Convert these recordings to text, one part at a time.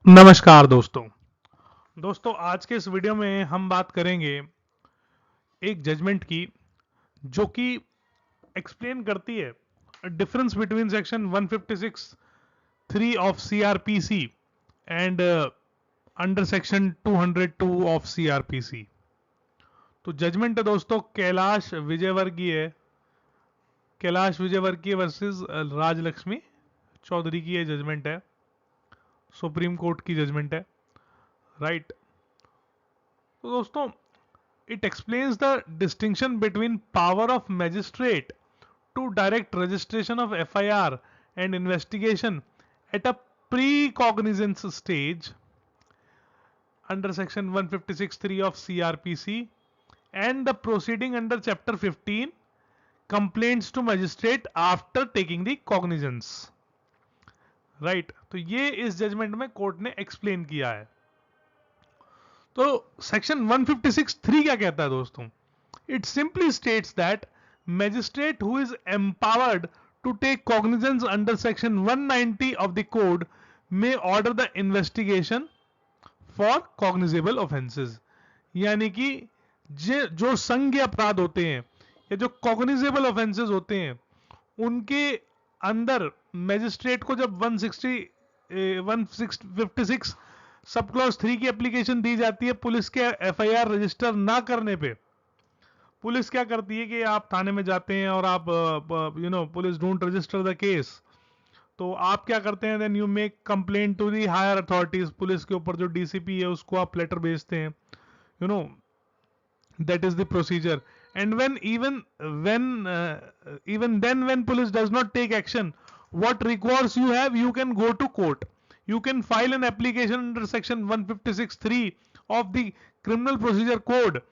नमस्कार दोस्तों। आज के इस वीडियो में हम बात करेंगे एक जजमेंट की जो कि एक्सप्लेन करती है difference between section 156 3 of CrPC and under section 202 of CrPC. तो जजमेंट है दोस्तों कैलाश विजयवर्गीय वर्सेस राजलक्ष्मी चौधरी की ये जजमेंट है, सुप्रीम कोर्ट की जजमेंट है, राइट। तो दोस्तों it explains the distinction between power of magistrate to direct registration of FIR and investigation at a pre-cognizance stage under section 156(3) of CRPC and the proceeding under chapter 15 complaints to magistrate after taking the cognizance, right। तो ये इस judgment में court ने explain किया है। तो section 156(3) क्या कहता है दोस्तों? It simply states that magistrate who is empowered to take cognizance under section 190 of the code may order the investigation for cognizable offenses। यानी कि जो संज्ञेय अपराध होते हैं या जो कॉग्निजेबल ऑफेंसेस होते हैं उनके अंदर मैजिस्ट्रेट को जब 156 सब क्लॉज 3 की एप्लीकेशन दी जाती है पुलिस के एफआईआर रजिस्टर ना करने पे, पुलिस क्या करती है कि आप थाने में जाते हैं और आप police don't register the case, तो आप क्या करते हैं, then you make complaint to the higher authorities. Police के ऊपर जो डीसीपी है उसको आप लेटर भेजते हैं, you know that is the procedure. And even then when police does not take action, what recourse you have? You can go to court, you can file an application under section 156(3) of the criminal procedure code,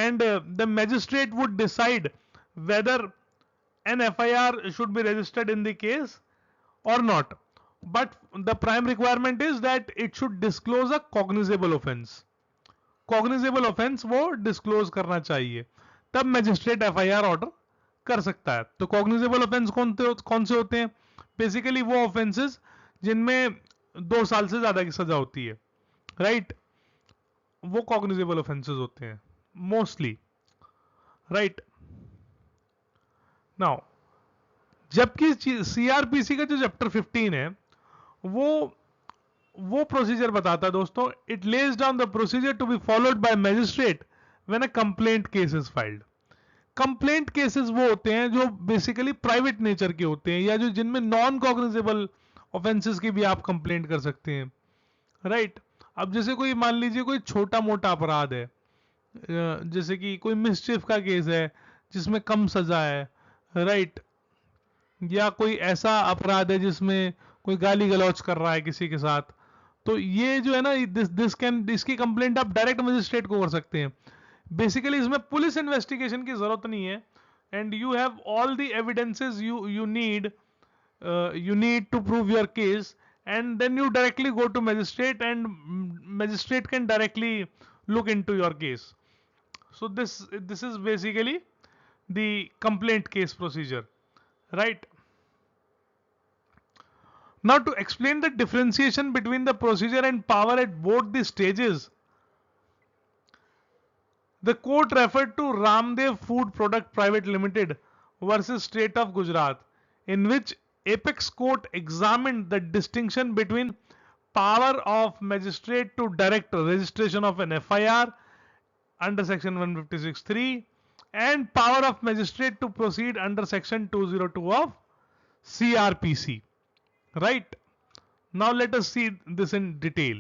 and the magistrate would decide whether an FIR should be registered in the case or not. But the prime requirement is that it should disclose a cognizable offense। Cognizable offence वो disclose करना चाहिए, तब magistrate FIR order कर सकता है। तो cognizable offence कौन से होते हैं? बेसिकली वो ऑफेंसेस जिनमें 2 साल से ज्यादा की सजा होती है, राइट, वो कॉग्निजेबल ऑफेंसेस होते हैं मोस्टली, राइट। नाउ जबकि सीआरपीसी का जो चैप्टर 15 है वो प्रोसीजर बताता है दोस्तों, it lays down the procedure to be followed by magistrate when a complaint case is filed. Complaint cases वो होते हैं जो बेसिकली प्राइवेट नेचर के होते हैं या जो जिनमें नॉन कॉग्निजेबल ऑफेंसेस की भी आप कंप्लेंट कर सकते हैं, राइट। अब जैसे कोई मान लीजिए कोई छोटा मोटा अपराध है, जैसे कि कोई मिसचिफ का केस है जिसमें कम सजा है, राइट, या कोई ऐसा अपराध है जिसमें कोई गाली गलौज कर रहा है किसी के साथ, तो ये जो है ना इसकी कंप्लेंट आप डायरेक्ट मजिस्ट्रेट को कर सकते हैं। बेसिकली इसमें पुलिस इन्वेस्टिगेशन की जरूरत नहीं है, and you have all the evidences you need to prove your case, and then you directly go to magistrate and magistrate can directly look into your case। So this is basically the complaint case procedure, right। Now to explain the differentiation between the procedure and power at both the stages, the court referred to Ramdev Food Product Private Limited versus State of Gujarat, in which Apex Court examined the distinction between power of magistrate to direct registration of an FIR under section 156(3) and power of magistrate to proceed under section 202 of CRPC, right। Now let us see this in detail.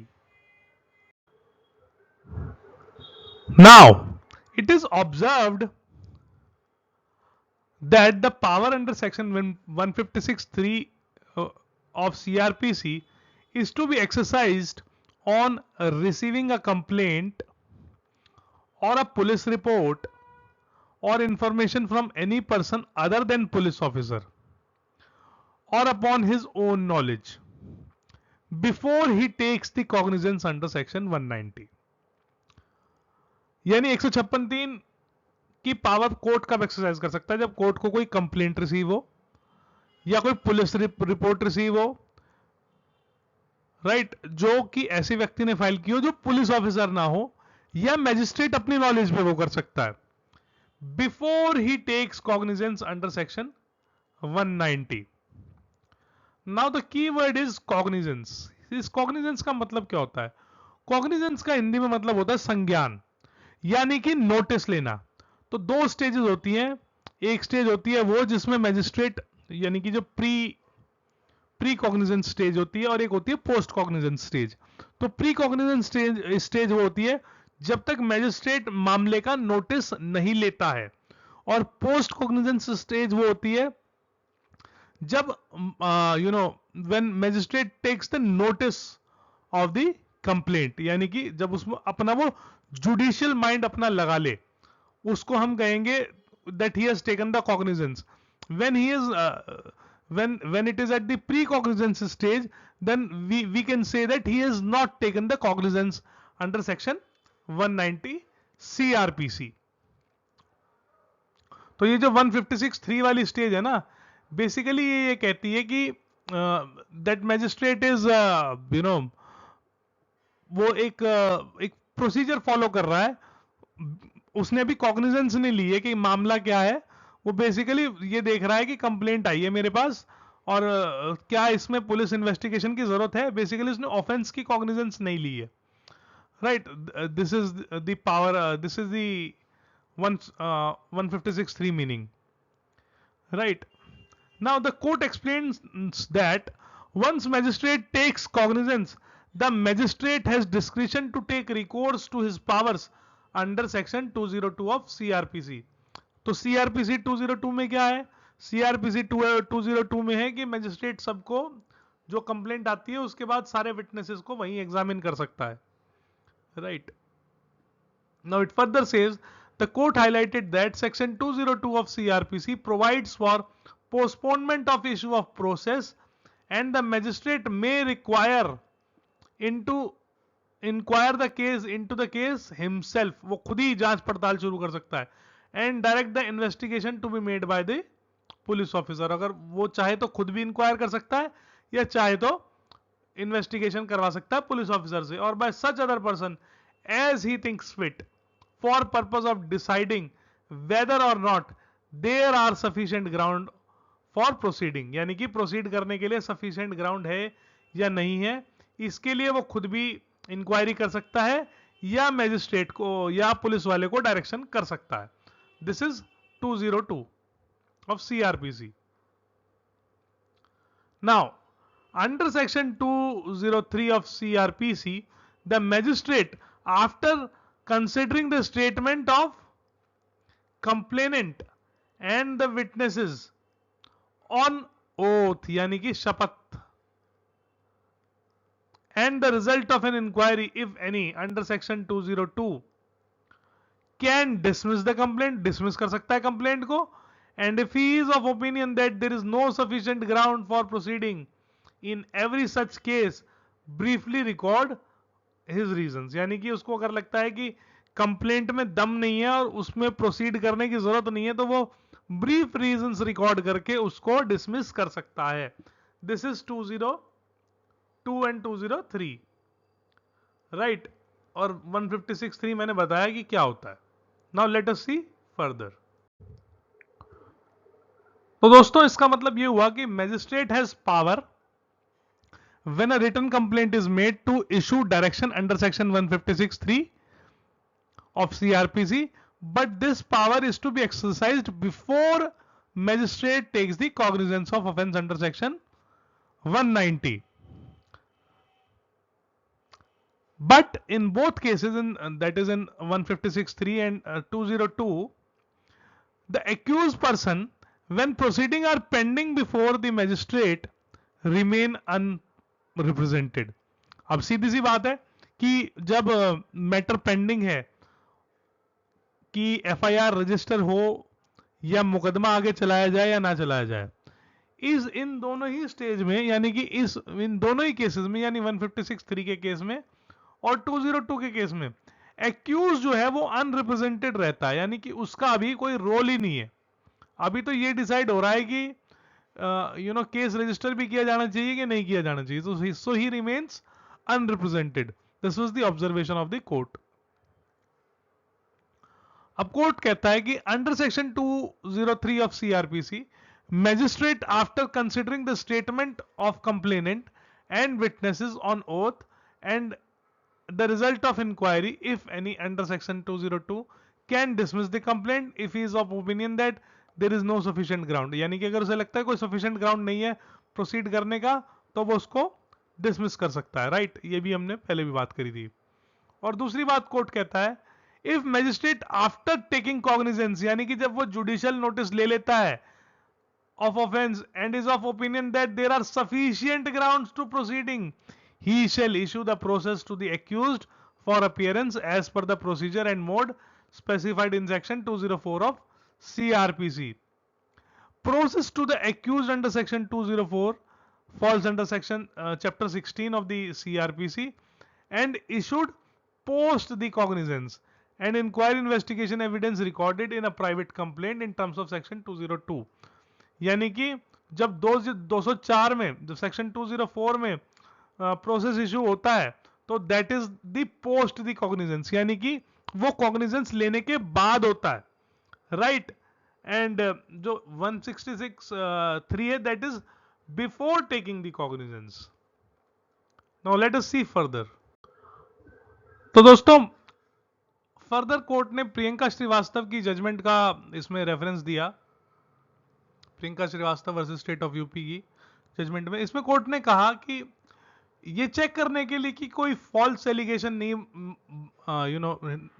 Now it is observed that the power under section 156(3) of CRPC is to be exercised on receiving a complaint or a police report or information from any person other than police officer, or upon his own knowledge, before he takes the cognizance under section 190। यानी 156(3) की power court कब exercise कर सकता है? जब court को कोई complaint receive हो या कोई पुलिस रिपोर्ट रिसीव हो, राइट, जो कि ऐसे व्यक्ति ने फाइल की हो जो पुलिस ऑफिसर ना हो, या मैजिस्ट्रेट अपनी नॉलेज पे वो कर सकता है, before he takes cognizance under section 190। Now the key word is cognizance. इस कॉग्निजेंस का मतलब क्या होता है? कॉग्निजेंस का हिंदी में मतलब होता है संज्ञान, यानी कि नोटिस लेना। तो दो स्टेजेस होती हैं। एक स्टेज होती है वो जिसमें मैजिस्ट्रेट, यानी कि जो प्री कॉग्निजेंस स्टेज होती है, और एक होती है पोस्ट कॉग्निजेंस स्टेज। तो प्री कॉग्निजेंस स्टेज वो होती है जब तक मैजिस्ट्रेट मामले का नोटिस नहीं लेता है, और पोस्ट कॉग्निजेंस स्टेज वो होती है जब when magistrate takes the notice of the complaint, यानी कि जब उसमें अपना वो जुडिशियल माइंड अपना लगा ले, उसको हम कहेंगे that he has taken the cognizance. When he is when it is at the pre-cognizance stage, then we can say that he has not taken the cognizance under section 190 CRPC. तो ये जो 156(3) वाली स्टेज है ना, basically ये कहती है कि दैट मैजिस्ट्रेट इज वो एक प्रोसीजर फॉलो कर रहा है, उसने अभी कॉग्निजेंस नहीं ली है कि मामला क्या है। वो बेसिकली ये देख रहा है कि कंप्लेंट आई है मेरे पास, और क्या इसमें पुलिस इन्वेस्टिगेशन की जरूरत है। बेसिकली उसने ऑफेंस की कॉग्निजेंस नहीं ली है, right. This is the power, this is the 156(3) meaning, right. Now the court explains that once magistrate takes cognizance, the magistrate has discretion to take recourse to his powers under section 202 of CRPC। तो CRPC 202 में क्या है? CRPC 202 में है कि magistrate सबको जो complaint आती है उसके बाद सारे विटनेसेस को वहीं एग्जामिन कर सकता है, right. Now it further says the court highlighted that section 202 of CRPC provides for postponement of issue of process, and the magistrate may require inquire the case into the case himself। वो खुद ही जांच पड़ताल शुरू कर सकता है, and direct the investigation to be made by the police officer। अगर वो चाहे तो खुद भी इंक्वायर कर सकता है, या चाहे तो इन्वेस्टिगेशन करवा सकता है पुलिस ऑफिसर से, और by such other person as he thinks fit for purpose of deciding whether or not there are sufficient ground for proceeding, यानी कि प्रोसीड करने के लिए सफिशिएंट ग्राउंड है या नहीं है, इसके लिए वो खुद भी इंक्वायरी कर सकता है, या मैजिस्ट्रेट को या पुलिस वाले को डायरेक्शन कर सकता है। This is 202 of CRPC। Now under section 203 of CRPC, the magistrate after considering the statement of complainant and the witnesses on oath, यानी कि शपथ, and the result of an inquiry if any under section 202, can dismiss the complaint, dismiss कर सकता है complaint को, and if he is of opinion that there is no sufficient ground for proceeding in every such case, briefly record his reasons. यानी कि उसको अगर लगता है कि कंप्लेंट में दम नहीं है और उसमें प्रोसीड करने की जरूरत नहीं है, तो वो ब्रीफ रीजंस रिकॉर्ड करके उसको डिसमिस कर सकता है। This is 202 and 203, right. और 156(3) मैंने बताया कि क्या होता है। Now let us see further. तो दोस्तों इसका मतलब ये हुआ कि magistrate has power when a written complaint is made to issue direction under section 156(3) of CRPC, but this power is to be exercised before magistrate takes the cognizance of offense under section 190. But in both cases, that is in 156(3) and 202, the accused person, when proceeding are pending before the magistrate, remain unrepresented। अब सीधी सी बात है कि जब matter pending है कि FIR register हो या मुकदमा आगे चलाया जाए या ना चलाया जाए, इन दोनों ही स्टेज में, यानी कि इन दोनों ही केसेस में, यानी 156(3) के केस में और 202 के केस में, एक्यूज जो है वो अनरिप्रेजेंटेड रहता है, यानी कि उसका अभी कोई रोल ही नहीं है। अभी तो ये डिसाइड हो रहा है कि केस रजिस्टर भी किया जाना चाहिए कि नहीं किया जाना चाहिए। तो so he remains unrepresented. This was the observation of the court. अब कोर्ट कहता है कि under section 203 of CrPC, magistrate after considering the statement of complainant and witnesses on oath and the result of inquiry, if any, under section 202 can dismiss the complaint if he is of opinion that there is no sufficient ground. यानी कि अगर उसे लगता है कोई sufficient ground नहीं है proceed करने का, तो वो उसको डिसमिस कर सकता है, राइट? ये भी हमने पहले भी बात करी थी. और दूसरी बात कोर्ट कहता है, if magistrate after taking cognizance, यानी कि जब वो जुडिशियल नोटिस ले लेता है of offense and is of opinion that there are sufficient grounds to proceeding, he shall issue the process to the accused for appearance as per the procedure and mode specified in section 204 of CRPC. Process to the accused under section 204 falls under section chapter 16 of the CRPC and issued post the cognizance and inquiry investigation evidence recorded in a private complaint in terms of section 202. यानी कि जब 204 में, जब section 204 में process issue होता है, तो that is the post the cognizance, यानी कि वो कॉग्निजेंस लेने के बाद होता है, राइट? एंड जो 166(3) है, that is before taking the cognizance. Now let us see further. तो दोस्तों, फर्दर कोर्ट ने प्रियंका श्रीवास्तव की जजमेंट का इसमें रेफरेंस दिया. Priyanka Srivastava versus state of UP की जजमेंट में इसमें कोर्ट ने कहा कि ये चेक करने के लिए कि कोई फॉल्स एलिगेशन नहीं,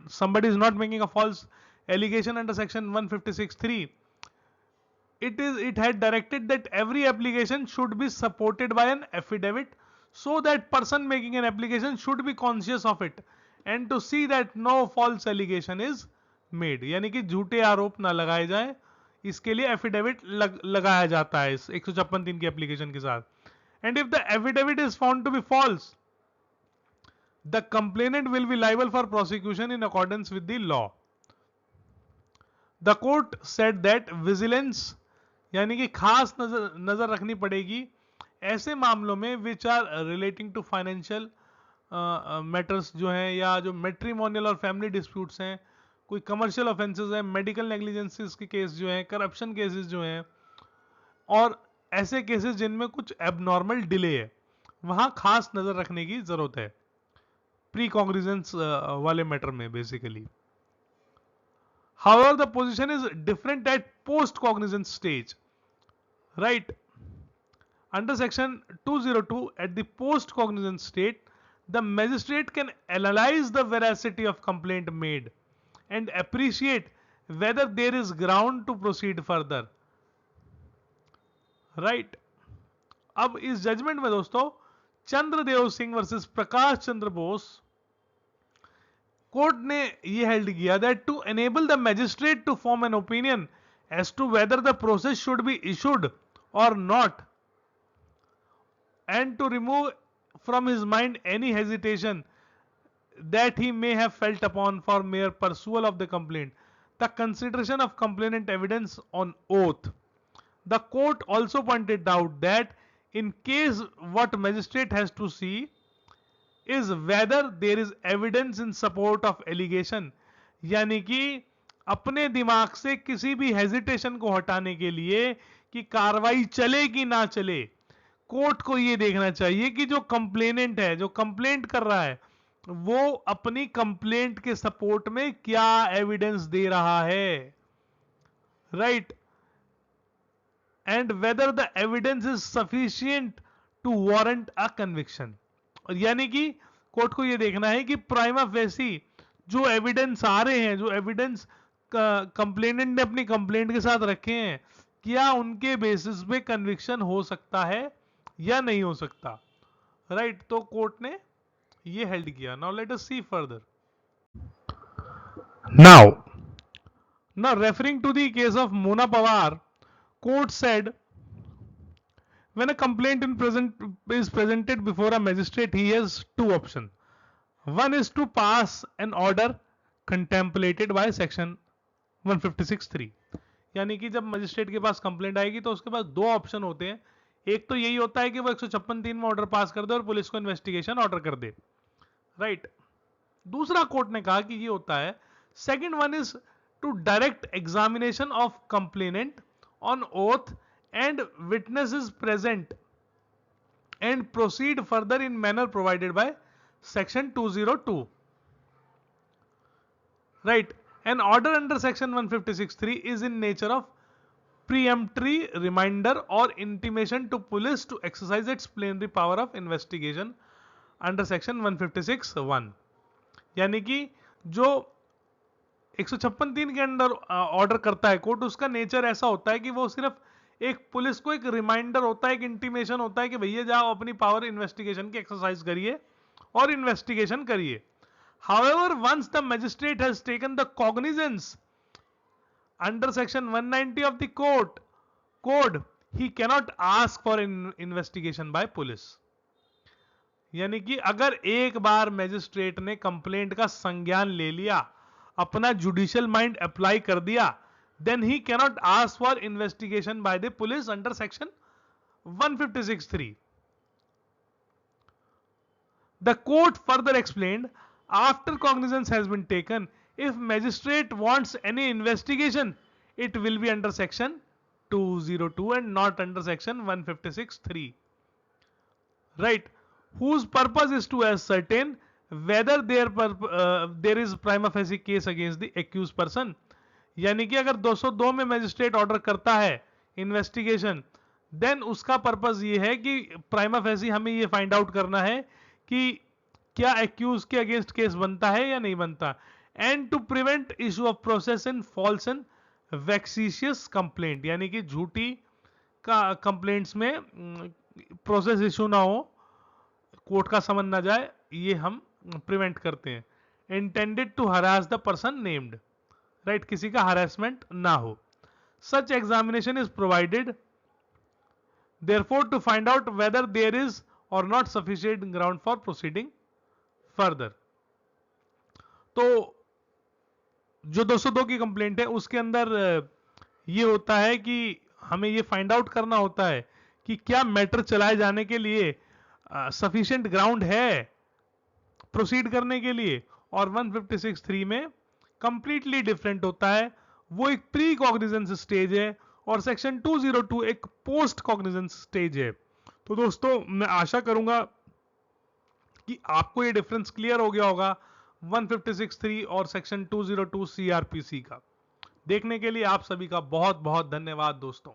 somebody is not making a false allegation under section 156(3), it had directed that every application should be supported by an affidavit, so that person making an application should be conscious of it and to see that no false allegation is made. यानी कि झूठे आरोप ना लगाए जाएं, इसके लिए affidavit लगाया जाता है इस 156(3) की एप्लीकेशन के साथ. And if the affidavit is found to be false, the complainant will be liable for prosecution in accordance with the law. The court said that vigilance, यानी कि खास नजर रखनी पड़ेगी ऐसे मामलों में which are relating to financial matters जो हैं, या जो मैट्रिमोनियल और फैमिली डिस्प्यूट्स हैं, कोई कमर्शियल ऑफेंसेस हैं, मेडिकल नेग्लिजेंसेस के केस जो हैं, करप्शन केसेस जो हैं, और ऐसे केसेस जिनमें कुछ एबनॉर्मल डिले है, वहां खास नजर रखने की जरूरत है प्री कॉग्निजेंस वाले मैटर में basically. However the position is different at post cognizance stage, right? Under section 202 at the post cognizance state, the magistrate can analyse the veracity of complaint made and appreciate whether there is ground to proceed further, right? अब इस judgment में दोस्तों Chandradev Singh versus Prakash Chandra Bose, court ने यह held किया that to enable the magistrate to form an opinion as to whether the process should be issued or not and to remove from his mind any hesitation that he may have felt upon for mere pursual of the complaint, the consideration of complainant evidence on oath. The court also pointed out that in case what magistrate has to see is whether there is evidence in support of allegation, यानी कि अपने दिमाग से किसी भी hesitation को हटाने के लिए कि कार्रवाई चले कि ना चले, कोर्ट को यह देखना चाहिए कि जो कंप्लेनेंट है, जो कंप्लेंट कर रहा है, वो अपनी कंप्लेंट के सपोर्ट में क्या एविडेंस दे रहा है, right? And whether the evidence is sufficient to warrant a conviction. और यानी कि कोर्ट को यह देखना है कि प्राइमा फेसी जो एविडेंस आ रहे हैं, जो एविडेंस कंप्लेनेंट ने अपनी कंप्लेंट के साथ रखे हैं, क्या उनके बेसिस पे कन्विक्शन हो सकता है या नहीं हो सकता, राइट? तो कोर्ट ने ये हेल्ड किया. Now let us see further. Now referring to the case of Mona Pawar, court said when a complaint is presented before a magistrate, he has two options. One is to pass an order contemplated by section 156(3). यानी कि जब magistrate के पास complaint आएगी तो उसके पास दो option होते हैं. एक तो यही होता है कि वो 156(3) में ऑर्डर पास कर दे और पुलिस को इन्वेस्टिगेशन ऑर्डर कर दे, राइट। दूसरा कोर्ट ने कहा कि ये होता है, second one is to direct examination of complainant on oath and witness is present and proceed further in manner provided by section 202, right? An order under section 156(3) is in nature of preemptory reminder or intimation to police to exercise its plenary power of investigation under section 156(1). यानी कि जो 156(3) के अंदर order करता है court, उसका nature ऐसा होता है कि वो सिर्फ एक पुलिस को एक रिमाइंडर होता है, एक इंटीमेशन होता है कि भैया जाओ अपनी पावर इन्वेस्टिगेशन की एक्सरसाइज करिए और इन्वेस्टिगेशन करिए। However, once the magistrate has taken the cognizance under section 190 of the code, he cannot ask for investigation by police. यानी कि अगर एक बार मैजिस्ट्रेट ने कंप्लेंट का संज्ञान ले लिया, अपना जुडिशियल माइंड अप्लाई कर दिया, then he cannot ask for investigation by the police under section 156(3). The court further explained, after cognizance has been taken, if magistrate wants any investigation, it will be under section 202 and not under section 156(3), right? Whose purpose is to ascertain whether there is prima facie case against the accused person. यानी कि अगर 202 में magistrate order करता है investigation, then उसका purpose ये है कि प्राइमा फेसी हमें ये फाइंड आउट करना है कि क्या एक्यूज के अगेंस्ट केस बनता है या नहीं बनता, and to prevent issue of process in false and vexatious complaint, यानी कि झूठी का कंप्लेंट्स में प्रोसेस इशू ना हो, कोर्ट का समझ ना जाए, ये हम प्रिवेंट करते हैं। Intended to harass the person named, right, किसी का हरासमेंट ना हो। Such examination is provided therefore to find out whether there is or not sufficient ground for proceeding further. तो जो 202 की कंप्लेंट है उसके अंदर ये होता है कि हमें ये फाइंड आउट करना होता है कि क्या मैटर चलाए जाने के लिए सफिशिएंट ग्राउंड है प्रोसीड करने के लिए, और 156(3) में कंप्लीटली डिफरेंट होता है, वो एक प्री कॉग्निजेंस स्टेज है और सेक्शन 202 एक पोस्ट कॉग्निजेंस स्टेज है। तो दोस्तों मैं आशा करूंगा कि आपको ये डिफरेंस क्लियर हो गया होगा 156(3) और सेक्शन 202 सीआरपीसी का। देखने के लिए आप सभी का बहुत बहुत धन्यवाद दोस्तों।